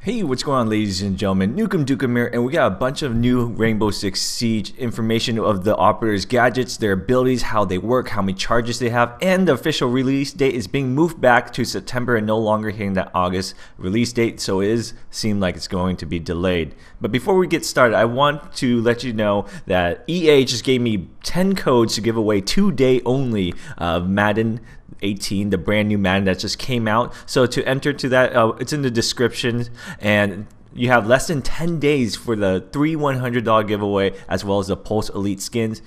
Hey, what's going on, ladies and gentlemen? NukemDukem here, and we got a bunch of new Rainbow Six Siege information of the operators' gadgets, their abilities, how they work, how many charges they have, and the official release date is being moved back to September and no longer hitting that August release date, so it is seem like it's going to be delayed. But before we get started, I want to let you know that EA just gave me 10 codes to give away 2-day only of Madden 18, the brand new Madden that just came out. So to enter to that, it's in the description, and you have less than 10 days for the 3 $100 giveaway as well as the Pulse Elite skins.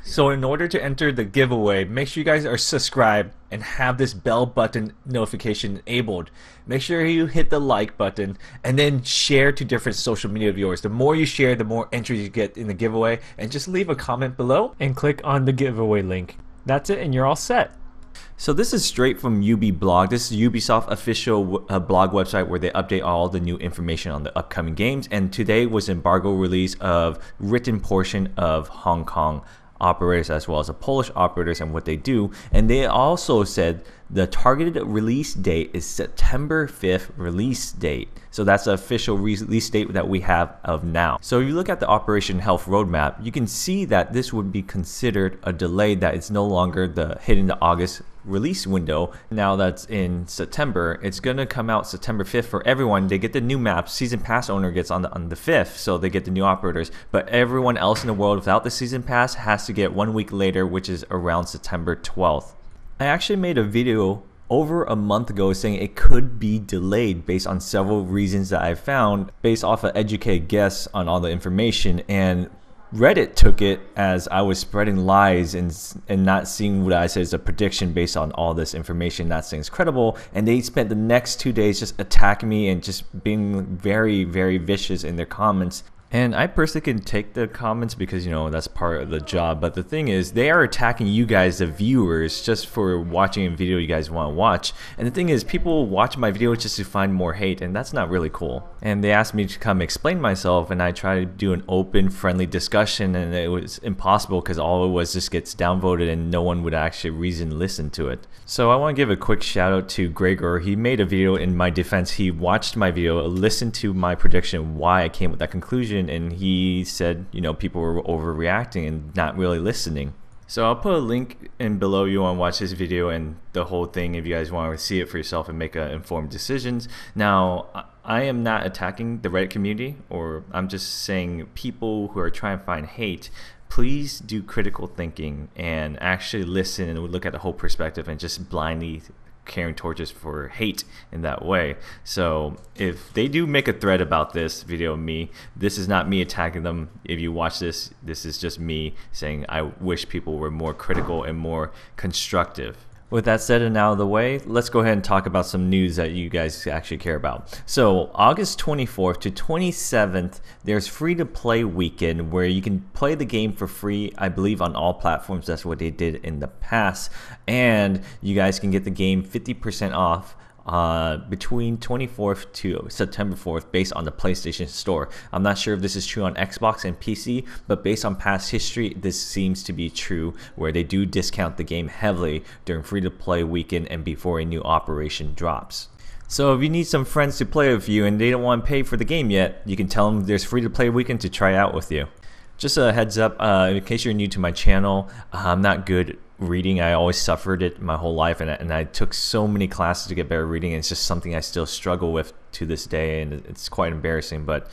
So in order to enter the giveaway, make sure you guys are subscribed and have this bell button notification enabled. Make sure you hit the like button and then share to different social media of yours. The more you share, the more entries you get in the giveaway, and just leave a comment below and click on the giveaway link. That's it, and you're all set. So this is straight from UB Blog. This is Ubisoft official blog website where they update all the new information on the upcoming games. And today was embargo release of written portion of Hong Kong operators as well as the Polish operators and what they do. And they also said the targeted release date is September 5th release date. So that's the official release date that we have of now. So if you look at the Operation Health roadmap, you can see that this would be considered a delay, that it's no longer the hitting the August release window. Now that's in September, it's gonna come out September 5th for everyone. They get the new maps. Season pass owner gets on the 5th, so they get the new operators, but everyone else in the world without the season pass has to get 1 week later, which is around September 12th. I actually made a video over a month ago saying it could be delayed based on several reasons that I found based off of educated guess on all the information, and Reddit took it as I was spreading lies and not seeing what I said as a prediction based on all this information, not saying it's credible, and they spent the next 2 days just attacking me and just being very, very vicious in their comments. And I personally can take the comments because, you know, that's part of the job. But the thing is, they are attacking you guys, the viewers, just for watching a video you guys want to watch. And the thing is, people watch my videos just to find more hate, and that's not really cool. And they asked me to come explain myself, and I tried to do an open, friendly discussion, and it was impossible because all it was just gets downvoted and no one would actually reason listen to it. So I want to give a quick shout out to Gregor. He made a video in my defense. He watched my video, listened to my prediction, why I came with that conclusion, and he said, you know, people were overreacting and not really listening. So I'll put a link in below. You want to watch this video and the whole thing if you guys want to see it for yourself and make informed decisions. Now, I am not attacking the Reddit community, or I'm just saying people who are trying to find hate, please do critical thinking and actually listen and look at the whole perspective and just blindly carrying torches for hate in that way. So if they do make a thread about this video of me, this is not me attacking them. If you watch this, this is just me saying I wish people were more critical and more constructive. With that said and out of the way, let's go ahead and talk about some news that you guys actually care about. So August 24th to 27th, there's free-to-play weekend where you can play the game for free, I believe on all platforms. That's what they did in the past. And you guys can get the game 50% off between 24th to September 4th based on the PlayStation Store. I'm not sure if this is true on Xbox and PC, but based on past history, this seems to be true, where they do discount the game heavily during free-to-play weekend and before a new operation drops. So if you need some friends to play with you and they don't want to pay for the game yet, you can tell them there's free-to-play weekend to try out with you. Just a heads up, in case you're new to my channel, I'm not good reading. I always suffered it my whole life, and I took so many classes to get better reading, and it's just something I still struggle with to this day, and it's quite embarrassing. But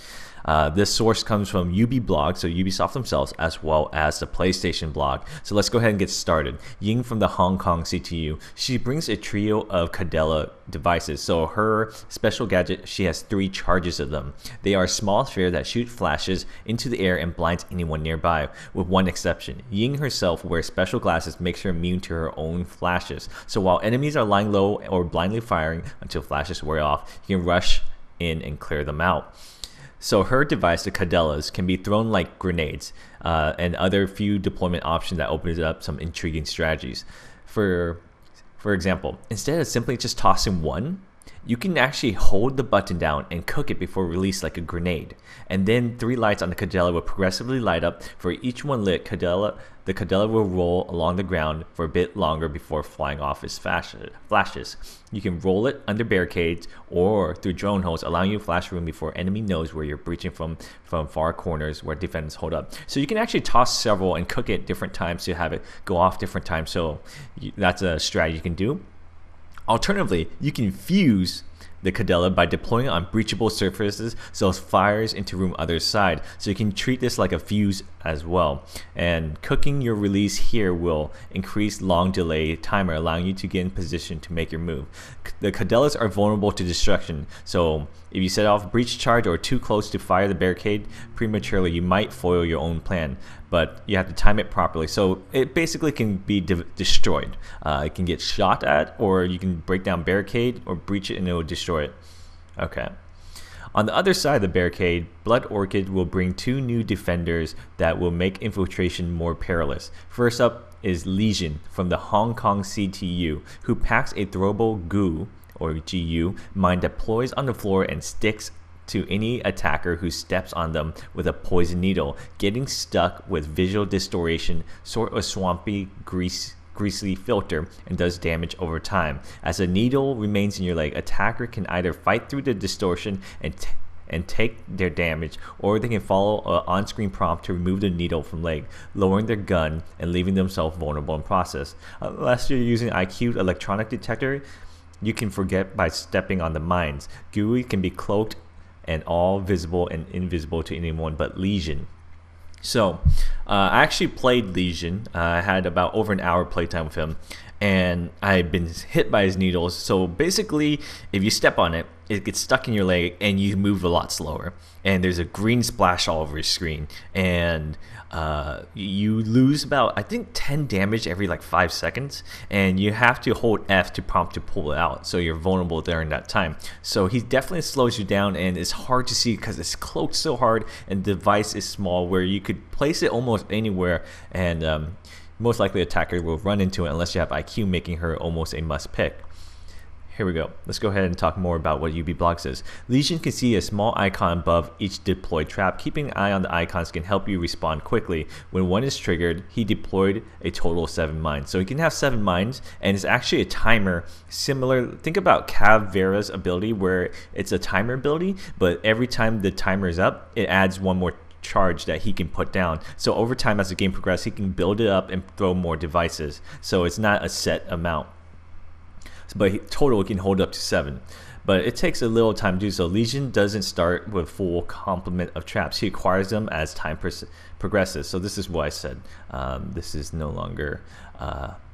this source comes from UB Blog, so Ubisoft themselves, as well as the PlayStation blog. So let's go ahead and get started. Ying from the Hong Kong CTU, she brings a trio of Cadella devices. So her special gadget, she has 3 charges of them. They are a small sphere that shoot flashes into the air and blinds anyone nearby, with one exception. Ying herself wears special glasses, makes her immune to her own flashes. So while enemies are lying low or blindly firing until flashes wear off, you can rush in and clear them out. So her device, the Cadellas, can be thrown like grenades and other few deployment options that opens up some intriguing strategies. For example, instead of simply just tossing one, You can actually hold the button down and cook it before release like a grenade. And then 3 lights on the Kadella will progressively light up. For each one lit, the Kadella will roll along the ground for a bit longer before flying off its flashes. You can roll it under barricades or through drone holes, allowing you to flash room before enemy knows where you're breaching from far corners where defenders hold up. So you can actually toss several and cook it different times to have it go off different times. So that's a strategy you can do. Alternatively, you can fuse the Kadella by deploying it on breachable surfaces so it fires into room other side. So you can treat this like a fuse as well. And cooking your release here will increase long delay timer, allowing you to get in position to make your move. The Kadellas are vulnerable to destruction, so if you set off a breach charge or too close to fire the barricade prematurely, you might foil your own plan, but you have to time it properly. So it basically can be destroyed. It can get shot at, or you can break down barricade or breach it and it will destroy it. Okay. On the other side of the barricade, Blood Orchid will bring 2 new defenders that will make infiltration more perilous. First up is Lesion from the Hong Kong CTU, who packs a throwable GU, or GU, mine deploys on the floor and sticks to any attacker who steps on them with a poison needle, getting stuck with visual distortion, sort of swampy, greasy filter, and does damage over time. As the needle remains in your leg, attacker can either fight through the distortion and take their damage, or they can follow an on-screen prompt to remove the needle from leg, lowering their gun and leaving themselves vulnerable in process. Unless you're using IQ electronic detector, you can forget by stepping on the mines. GUI can be cloaked and all visible and invisible to anyone but Lesion. So I actually played Lesion. I had about over an hour playtime with him, and I've been hit by his needles. So basically, if you step on it, it gets stuck in your leg and you move a lot slower, and there's a green splash all over your screen, and you lose about, I think, 10 damage every like 5 seconds, and you have to hold F to prompt to pull it out, so you're vulnerable during that time. So he definitely slows you down, and it's hard to see because it's cloaked so hard and the device is small where you could place it almost anywhere, and most likely attacker will run into it unless you have IQ, making her almost a must pick. Here we go. Let's go ahead and talk more about what UB Blog says. Lesion can see a small icon above each deployed trap. Keeping an eye on the icons can help you respond quickly. When one is triggered, he deployed a total of 7 mines. So he can have 7 mines, and it's actually a timer similar. Think about Cav Vera's ability, where it's a timer ability, but every time the timer is up, it adds 1 more charge that he can put down. So over time, as the game progresses, he can build it up and throw more devices. So it's not a set amount, but total it can hold up to 7. But it takes a little time to do so. Lesion doesn't start with full complement of traps. He acquires them as time progresses. So this is what I said. This is no longer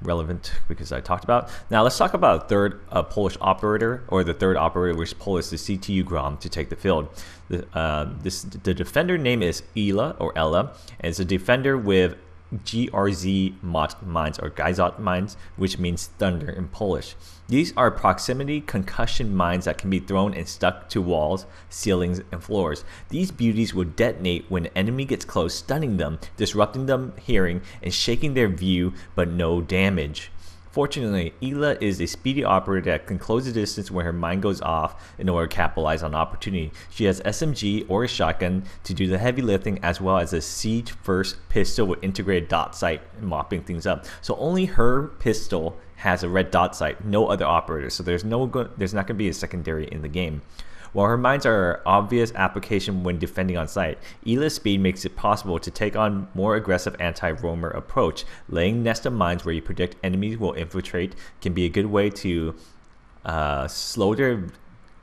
relevant because I talked about. Now let's talk about a third Polish operator, or the third operator, which Polish, the CTU Grom, to take the field. The defender name is Ela, or Ela, and it's a defender with GRZ mines, or Gazot mines, which means thunder in Polish. These are proximity concussion mines that can be thrown and stuck to walls, ceilings, and floors. These beauties will detonate when an enemy gets close, stunning them, disrupting them hearing, and shaking their view, but no damage. Fortunately, Ela is a speedy operator that can close the distance when her mine goes off in order to capitalize on opportunity. She has SMG or a shotgun to do the heavy lifting, as well as a siege first pistol with integrated dot sight, mopping things up. So only her pistol has a red dot sight, no other operator. So there's not going to be a secondary in the game. While her mines are an obvious application when defending on site, Ela's speed makes it possible to take on more aggressive anti-roamer approach. Laying nest of mines where you predict enemies will infiltrate can be a good way to slow their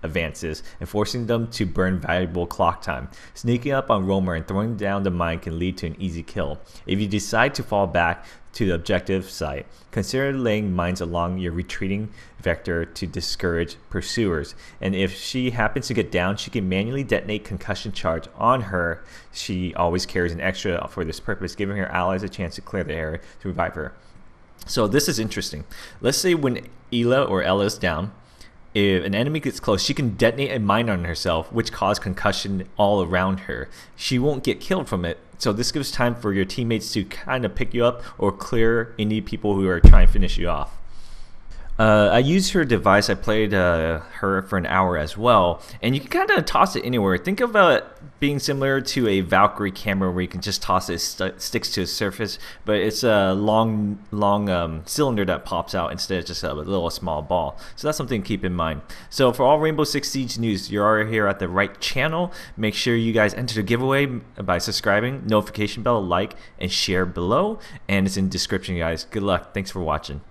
advances and forcing them to burn valuable clock time. Sneaking up on roamer and throwing down the mine can lead to an easy kill. If you decide to fall back to the objective site, consider laying mines along your retreating vector to discourage pursuers. And if she happens to get down, she can manually detonate concussion charge on her. She always carries an extra for this purpose, giving her allies a chance to clear the area to revive her. So this is interesting. Let's say when Ela or Ella is down, if an enemy gets close, she can detonate a mine on herself, which causes concussion all around her. She won't get killed from it, so this gives time for your teammates to kind of pick you up or clear any people who are trying to finish you off. I used her device. I played her for an hour as well, and you can kind of toss it anywhere. Think of it being similar to a Valkyrie camera where you can just toss it, sticks to a surface, but it's a long cylinder that pops out instead of just a little small ball. So that's something to keep in mind. So for all Rainbow Six Siege news, you're here at the right channel. Make sure you guys enter the giveaway by subscribing, notification bell, like, and share below, and it's in the description, guys. Good luck. Thanks for watching.